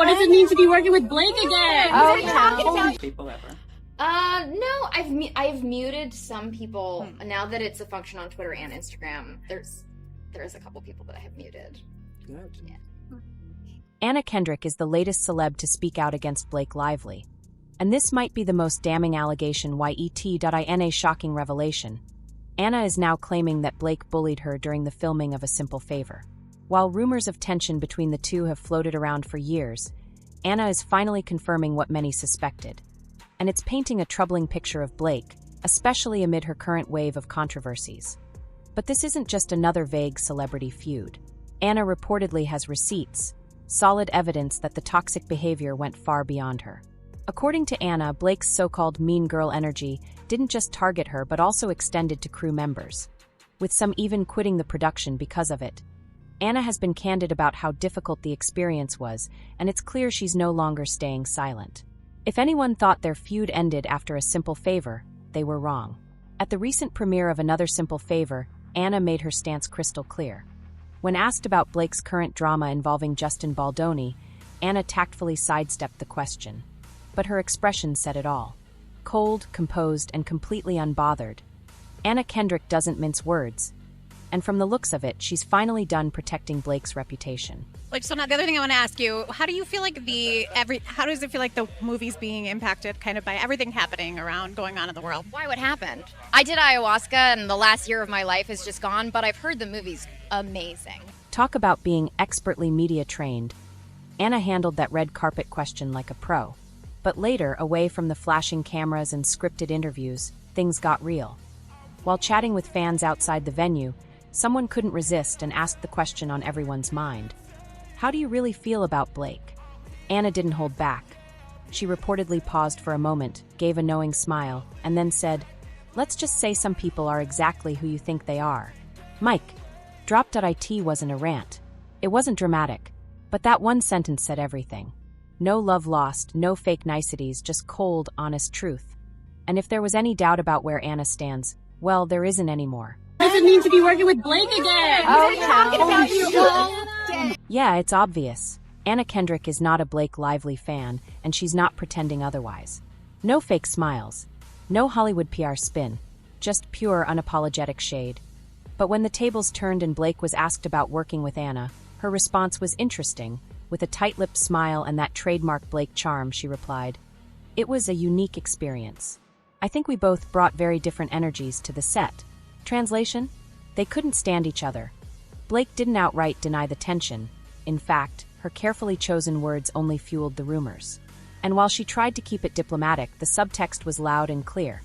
what does it mean to be working with Blake again? Oh, yeah. People ever? No, I've muted some people. Now that it's a function on Twitter and Instagram, there's a couple people that I have muted. Good. Yeah. Anna Kendrick is the latest celeb to speak out against Blake Lively. And this might be the most damning allegation yet.ina's shocking revelation. Anna is now claiming that Blake bullied her during the filming of A Simple Favor. While rumors of tension between the two have floated around for years, Anna is finally confirming what many suspected. And it's painting a troubling picture of Blake, especially amid her current wave of controversies. But this isn't just another vague celebrity feud. Anna reportedly has receipts, solid evidence that the toxic behavior went far beyond her. According to Anna, Blake's so-called mean girl energy didn't just target her but also extended to crew members, with some even quitting the production because of it. Anna has been candid about how difficult the experience was, and it's clear she's no longer staying silent. If anyone thought their feud ended after A Simple Favor, they were wrong. At the recent premiere of Another Simple Favor, Anna made her stance crystal clear. When asked about Blake's current drama involving Justin Baldoni, Anna tactfully sidestepped the question. But her expression said it all. Cold, composed, and completely unbothered. Anna Kendrick doesn't mince words. And from the looks of it, she's finally done protecting Blake's reputation. So now the other thing I want to ask you, how do you feel like how does it feel like the movie's being impacted kind of by everything happening around going on in the world? Why, what happened? I did ayahuasca and the last year of my life is just gone, but I've heard the movie's amazing. Talk about being expertly media trained. Anna handled that red carpet question like a pro. But later, away from the flashing cameras and scripted interviews, things got real. While chatting with fans outside the venue, someone couldn't resist and asked the question on everyone's mind. How do you really feel about Blake? Anna didn't hold back. She reportedly paused for a moment, gave a knowing smile, and then said, "Let's just say some people are exactly who you think they are." Mike, Drop.it wasn't a rant. It wasn't dramatic, but that one sentence said everything. No love lost, no fake niceties, just cold, honest truth. And if there was any doubt about where Anna stands, well, there isn't anymore. What does it mean to be working with Blake again? Oh, talking about you all day. Yeah, it's obvious. Anna Kendrick is not a Blake Lively fan, and she's not pretending otherwise. No fake smiles. No Hollywood PR spin. Just pure, unapologetic shade. But when the tables turned and Blake was asked about working with Anna, her response was interesting. With a tight-lipped smile and that trademark Blake charm, she replied, "It was a unique experience. I think we both brought very different energies to the set." Translation? They couldn't stand each other. Blake didn't outright deny the tension. In fact, her carefully chosen words only fueled the rumors. And while she tried to keep it diplomatic, the subtext was loud and clear.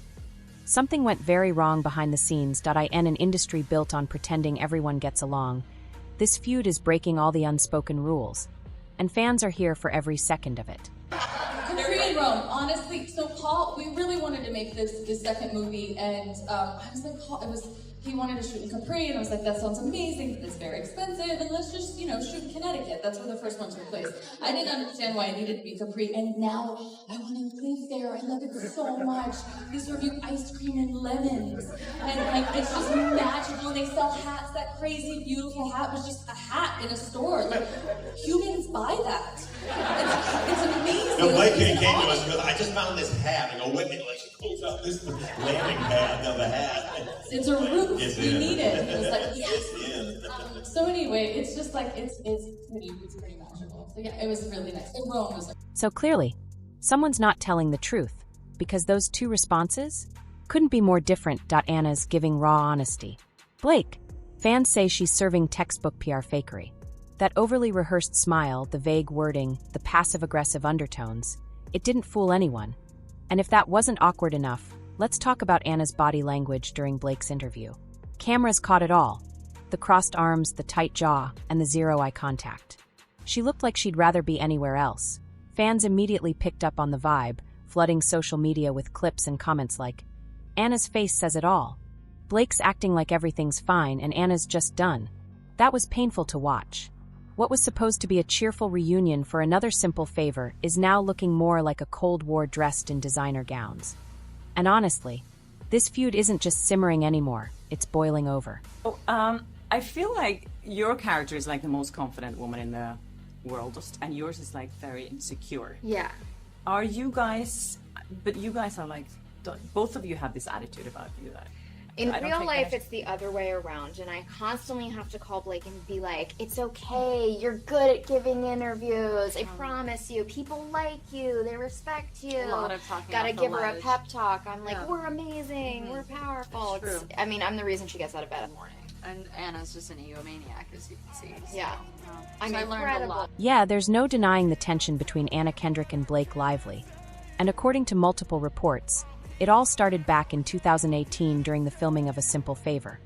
Something went very wrong behind the scenes. In an industry built on pretending everyone gets along, this feud is breaking all the unspoken rules. And fans are here for every second of it. Capri and Rome, honestly. So Paul, we really wanted to make this second movie, and I was like, Paul, he wanted to shoot in Capri, and I was like, that sounds amazing, but it's very expensive, and let's just, shoot in Connecticut. That's where the first one took place. I didn't understand why it needed to be Capri, and now I want to live there. I love it so much. They serve you ice cream and lemons, and it's just magical. They sell hats. That crazy, beautiful hat was just a hat in a store. Like, humans buy that. It's amazing. No, Blake came to us and goes, "I just found this hat." I go, "Wait a minute," like she pulls out this landing pad of a hat. It's a roof. We need it. It was like, yes. It's So anyway, it's just like, it's pretty magical. So yeah, it was really nice. And Rome was like... So clearly, someone's not telling the truth, because those two responses couldn't be more different. Anna's giving raw honesty. Blake, fans say she's serving textbook PR fakery. That overly rehearsed smile, the vague wording, the passive-aggressive undertones, it didn't fool anyone. And if that wasn't awkward enough, let's talk about Anna's body language during Blake's interview. Cameras caught it all. The crossed arms, the tight jaw, and the zero eye contact. She looked like she'd rather be anywhere else. Fans immediately picked up on the vibe, flooding social media with clips and comments like, "Anna's face says it all. Blake's acting like everything's fine and Anna's just done." That was painful to watch. What was supposed to be a cheerful reunion for Another Simple Favor is now looking more like a Cold War dressed in designer gowns. And honestly, this feud isn't just simmering anymore, it's boiling over. I feel like your character is like the most confident woman world, and yours is like very insecure. Yeah. Are you guys? But you guys are like, both of you have this attitude about you that. In real life, it's the other way around, and I constantly have to call Blake and be like, it's okay, you're good at giving interviews, I promise you, people like you, they respect you. A lot of talking. Gotta give her a pep talk. I'm like, we're amazing, we're powerful. True. I mean, I'm the reason she gets out of bed in the morning. And Anna's just an egomaniac, as you can see. So, Yeah. I'm I learned a lot. Yeah, there's no denying the tension between Anna Kendrick and Blake Lively. And according to multiple reports, it all started back in 2018 during the filming of A Simple Favor.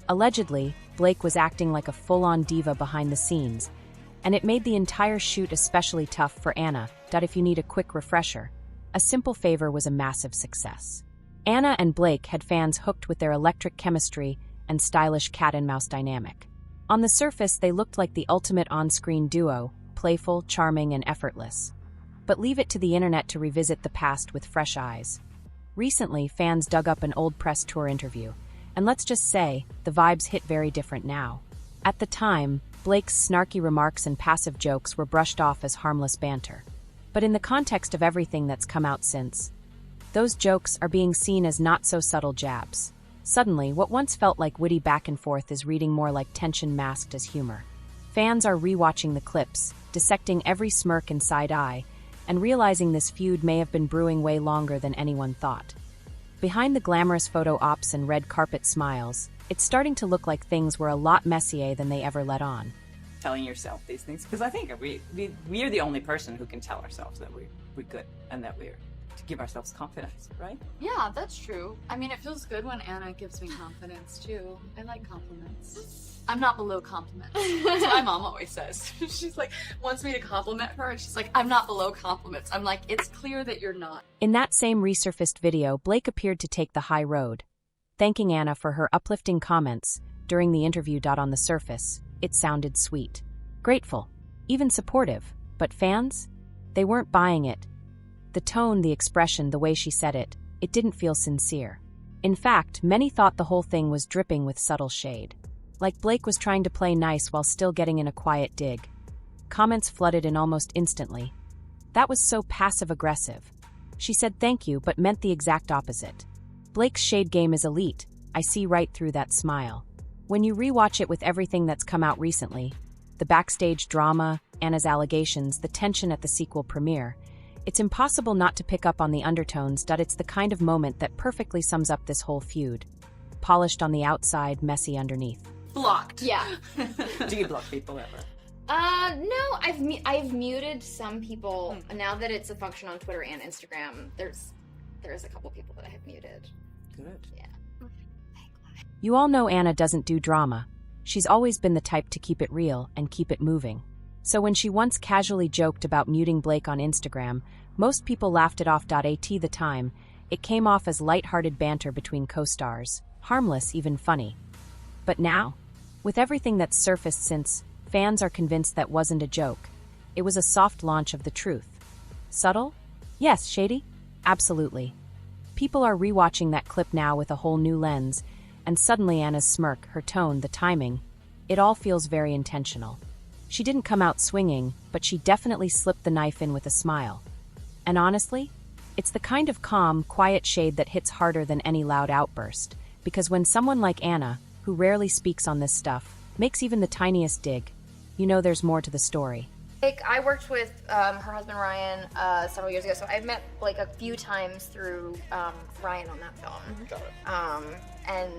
Allegedly, Blake was acting like a full-on diva behind the scenes, and it made the entire shoot especially tough for Anna. If you need a quick refresher, A Simple Favor was a massive success. Anna and Blake had fans hooked with their electric chemistry and stylish cat-and-mouse dynamic. On the surface, they looked like the ultimate on-screen duo, playful, charming, and effortless. But leave it to the internet to revisit the past with fresh eyes. Recently, fans dug up an old press tour interview, and let's just say, the vibes hit very different now. At the time, Blake's snarky remarks and passive jokes were brushed off as harmless banter. But in the context of everything that's come out since, those jokes are being seen as not-so-subtle jabs. Suddenly, what once felt like witty back and forth is reading more like tension masked as humor. Fans are rewatching the clips, dissecting every smirk and side eye, and realizing this feud may have been brewing way longer than anyone thought. Behind the glamorous photo ops and red carpet smiles, it's starting to look like things were a lot messier than they ever let on. Telling yourself these things, because I think we are the only person who can tell ourselves that we're good and that we're to give ourselves confidence, right? Yeah, that's true. I mean, it feels good when Anna gives me confidence too. I like compliments. I'm not below compliments. That's what my mom always says. She's like, wants me to compliment her, and she's like, I'm not below compliments. I'm like, it's clear that you're not. In that same resurfaced video, Blake appeared to take the high road, thanking Anna for her uplifting comments during the interview. On the surface, it sounded sweet, grateful, even supportive, but fans? They weren't buying it. The tone, the expression, the way she said it didn't feel sincere. In fact, many thought the whole thing was dripping with subtle shade. Like Blake was trying to play nice while still getting in a quiet dig. Comments flooded in almost instantly. That was so passive-aggressive. She said thank you, but meant the exact opposite. Blake's shade game is elite. I see right through that smile. When you rewatch it with everything that's come out recently, the backstage drama, Anna's allegations, the tension at the sequel premiere, it's impossible not to pick up on the undertones. It's the kind of moment that perfectly sums up this whole feud. Polished on the outside, messy underneath. Blocked. Yeah. Do you block people ever? No, I've muted some people. Now that it's a function on Twitter and Instagram, there's a couple people that I have muted. Good. Yeah. You all know Anna doesn't do drama. She's always been the type to keep it real and keep it moving. So when she once casually joked about muting Blake on Instagram, most people laughed it off. At the time, it came off as light-hearted banter between co-stars, harmless, even funny. But now, with everything that's surfaced since, fans are convinced that wasn't a joke. It was a soft launch of the truth. Subtle? Yes. Shady? Absolutely. People are rewatching that clip now with a whole new lens, and suddenly Anna's smirk, her tone, the timing, it all feels very intentional. She didn't come out swinging, but she definitely slipped the knife in with a smile. And honestly, it's the kind of calm, quiet shade that hits harder than any loud outburst, because when someone like Anna, who rarely speaks on this stuff, makes even the tiniest dig, you know there's more to the story. Blake, I worked with her husband Ryan several years ago, so I've met Blake a few times through Ryan on that film. Got it.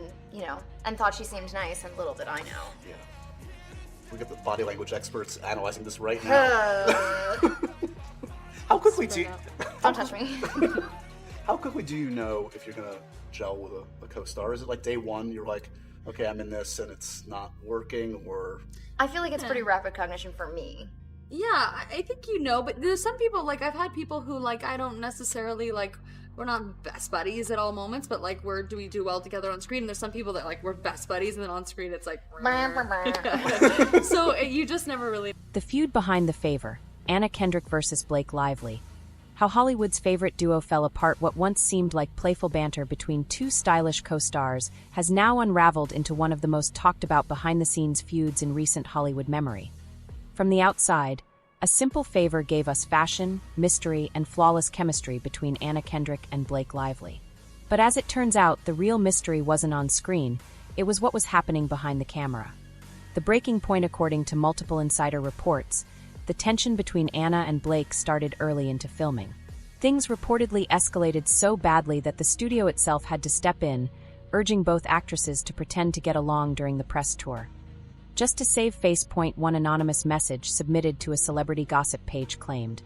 And thought she seemed nice, and little did I know. Yeah. We got the body language experts analyzing this right now. How quickly do you... Don't touch me. How quickly do you know if you're gonna gel with a co-star? Is it like day one, you're like, okay, I'm in this and it's not working, or... I feel like it's pretty rapid cognition for me. Yeah, I think you know, but there's some people, like, I've had people who, like, I don't necessarily, like, we're not best buddies at all moments, but, like, do we do well together on screen? And there's some people that, like, we're best buddies, and then on screen it's like... So you just never really... The feud behind the favor, Anna Kendrick versus Blake Lively. How Hollywood's favorite duo fell apart. What once seemed like playful banter between two stylish co-stars has now unraveled into one of the most talked about behind-the-scenes feuds in recent Hollywood memory. From the outside, A simple favor gave us fashion, mystery, and flawless chemistry between Anna Kendrick and Blake Lively. But as it turns out, the real mystery wasn't on screen, it was what was happening behind the camera. The breaking point, according to multiple insider reports, the tension between Anna and Blake started early into filming. Things reportedly escalated so badly that the studio itself had to step in, urging both actresses to pretend to get along during the press tour. Just to save face, one anonymous message submitted to a celebrity gossip page claimed,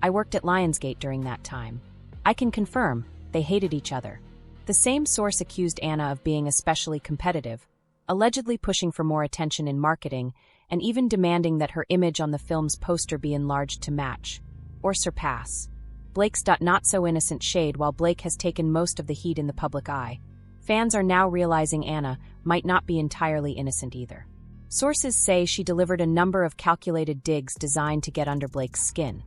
"I worked at Lionsgate during that time. I can confirm, they hated each other." The same source accused Anna of being especially competitive, allegedly pushing for more attention in marketing, and even demanding that her image on the film's poster be enlarged to match, or surpass, Blake's not-so-innocent shade. While Blake has taken most of the heat in the public eye, fans are now realizing Anna might not be entirely innocent either. Sources say she delivered a number of calculated digs designed to get under Blake's skin.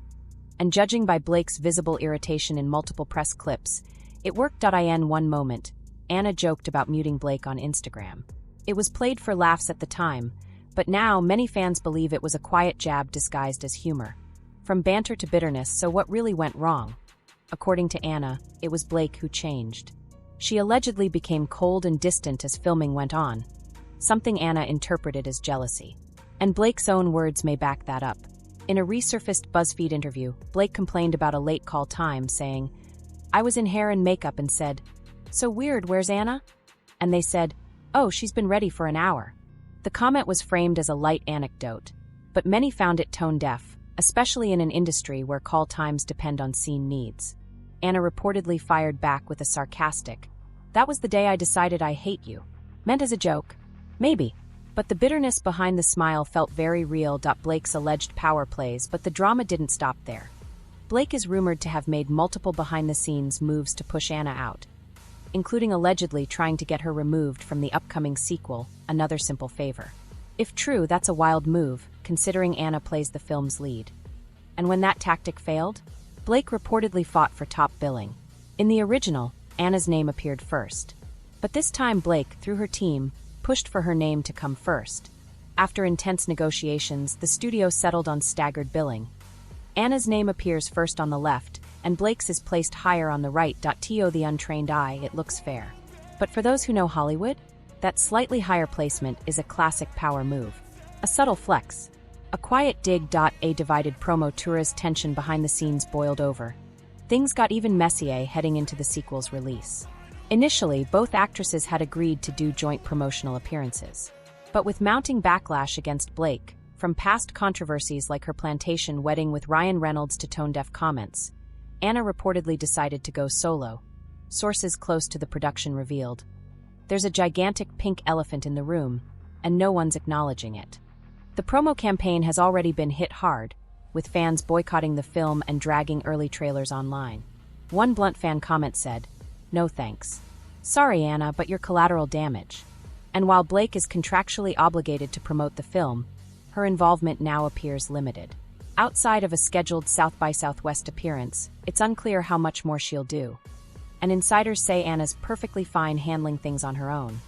And judging by Blake's visible irritation in multiple press clips, it worked. In one moment, Anna joked about muting Blake on Instagram. It was played for laughs at the time, but now many fans believe it was a quiet jab disguised as humor. From banter to bitterness, so what really went wrong? According to Anna, it was Blake who changed. She allegedly became cold and distant as filming went on, something Anna interpreted as jealousy. And Blake's own words may back that up. In a resurfaced BuzzFeed interview, Blake complained about a late call time, saying, "I was in hair and makeup and said, 'So weird, where's Anna?' And they said, 'Oh, she's been ready for an hour.'" The comment was framed as a light anecdote, but many found it tone-deaf, especially in an industry where call times depend on scene needs. Anna reportedly fired back with a sarcastic, "That was the day I decided I hate you." Meant as a joke. Maybe. But the bitterness behind the smile felt very real. Blake's alleged power plays, but the drama didn't stop there. Blake is rumored to have made multiple behind-the-scenes moves to push Anna out, including allegedly trying to get her removed from the upcoming sequel, Another Simple Favor. If true, that's a wild move, considering Anna plays the film's lead. And when that tactic failed, Blake reportedly fought for top billing. In the original, Anna's name appeared first. But this time Blake, through her team, pushed for her name to come first. After intense negotiations, the studio settled on staggered billing. Anna's name appears first on the left, and Blake's is placed higher on the right. To the untrained eye, it looks fair. But for those who know Hollywood, that slightly higher placement is a classic power move. A subtle flex. A quiet dig. A divided promo tour's tension behind the scenes boiled over. Things got even messier heading into the sequel's release. Initially, both actresses had agreed to do joint promotional appearances. But with mounting backlash against Blake, from past controversies like her plantation wedding with Ryan Reynolds to tone-deaf comments, Anna reportedly decided to go solo. Sources close to the production revealed, "There's a gigantic pink elephant in the room, and no one's acknowledging it." The promo campaign has already been hit hard, with fans boycotting the film and dragging early trailers online. One blunt fan comment said, "No thanks. Sorry, Anna, but you're collateral damage." And while Blake is contractually obligated to promote the film, her involvement now appears limited. Outside of a scheduled South by Southwest appearance, it's unclear how much more she'll do. And insiders say Anna's perfectly fine handling things on her own.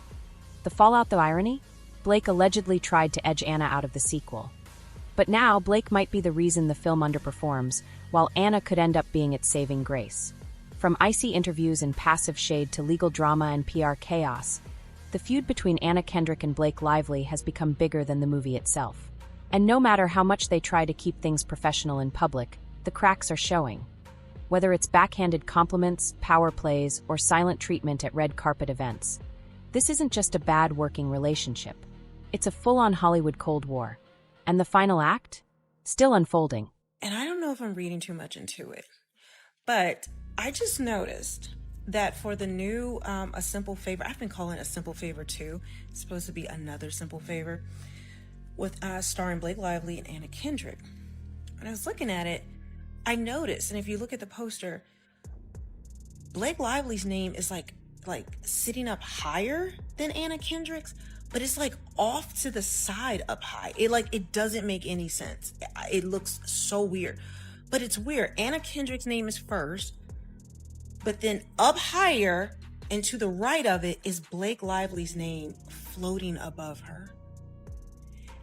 The fallout, the irony? Blake allegedly tried to edge Anna out of the sequel. But now, Blake might be the reason the film underperforms, while Anna could end up being its saving grace. From icy interviews and passive shade to legal drama and PR chaos, the feud between Anna Kendrick and Blake Lively has become bigger than the movie itself. And no matter how much they try to keep things professional in public, the cracks are showing. Whether it's backhanded compliments, power plays, or silent treatment at red carpet events, this isn't just a bad working relationship. It's a full-on Hollywood Cold War. And the final act? Still unfolding. And I don't know if I'm reading too much into it, but I just noticed that for the new A Simple Favor, I've been calling it A Simple Favor 2. It's supposed to be Another Simple Favor, with starring Blake Lively and Anna Kendrick. When I was looking at it, I noticed, and if you look at the poster, Blake Lively's name is like sitting up higher than Anna Kendrick's, but it's like off to the side up high. It doesn't make any sense. It looks so weird, but it's weird. Anna Kendrick's name is first, but then up higher and to the right of it is Blake Lively's name floating above her.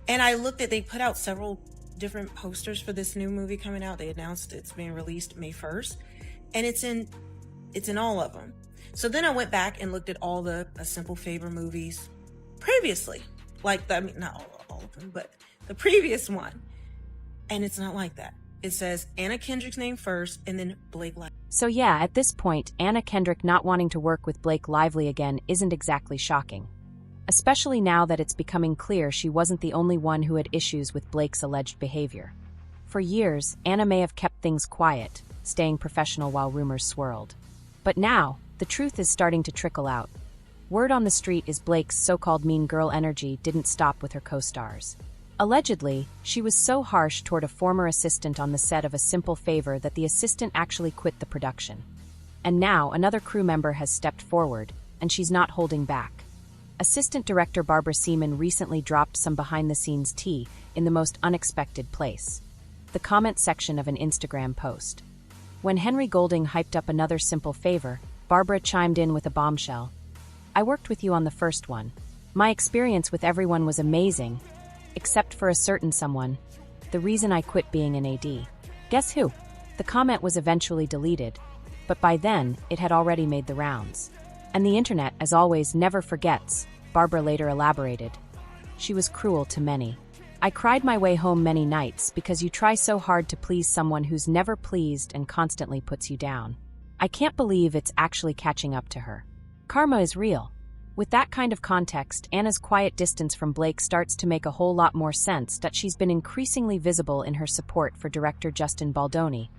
And I looked at, they put out several different posters for this new movie coming out. They announced it's being released May 1st, and it's in all of them. So then I went back and looked at all the A Simple Favor movies previously. Not all of them, but the previous one. And it's not like that. It says Anna Kendrick's name first and then Blake Lively. So yeah, at this point, Anna Kendrick not wanting to work with Blake Lively again isn't exactly shocking. Especially now that it's becoming clear she wasn't the only one who had issues with Blake's alleged behavior. For years, Anna may have kept things quiet, staying professional while rumors swirled. But now, the truth is starting to trickle out. Word on the street is Blake's so-called mean girl energy didn't stop with her co-stars. Allegedly, she was so harsh toward a former assistant on the set of A Simple Favor that the assistant actually quit the production. And now, another crew member has stepped forward, and she's not holding back. Assistant director Barbara Seaman recently dropped some behind-the-scenes tea in the most unexpected place: the comment section of an Instagram post. When Henry Golding hyped up another Simple Favor, Barbara chimed in with a bombshell. "I worked with you on the first one. My experience with everyone was amazing, except for a certain someone. The reason I quit being an AD. Guess who?" The comment was eventually deleted, but by then, it had already made the rounds. And the internet, as always, never forgets, Barbara later elaborated. "She was cruel to many. I cried my way home many nights because you try so hard to please someone who's never pleased and constantly puts you down. I can't believe it's actually catching up to her. Karma is real." With that kind of context, Anna's quiet distance from Blake starts to make a whole lot more sense that she's been increasingly visible in her support for director Justin Baldoni,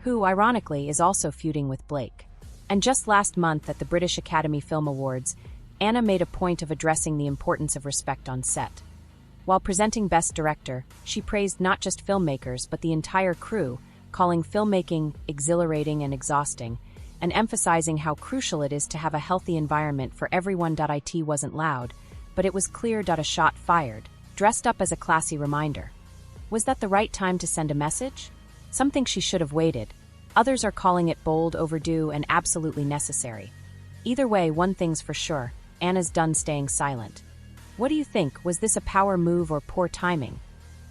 who, ironically, is also feuding with Blake. And just last month at the British Academy Film Awards, Anna made a point of addressing the importance of respect on set. While presenting Best Director, she praised not just filmmakers but the entire crew, calling filmmaking exhilarating and exhausting, and emphasizing how crucial it is to have a healthy environment for everyone. It wasn't loud, but it was clear. A shot fired, dressed up as a classy reminder. Was that the right time to send a message? Some think she should have waited. Others are calling it bold, overdue, and absolutely necessary. Either way, one thing's for sure: Anna's done staying silent. What do you think? Was this a power move or poor timing?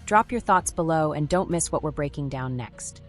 Drop your thoughts below and don't miss what we're breaking down next.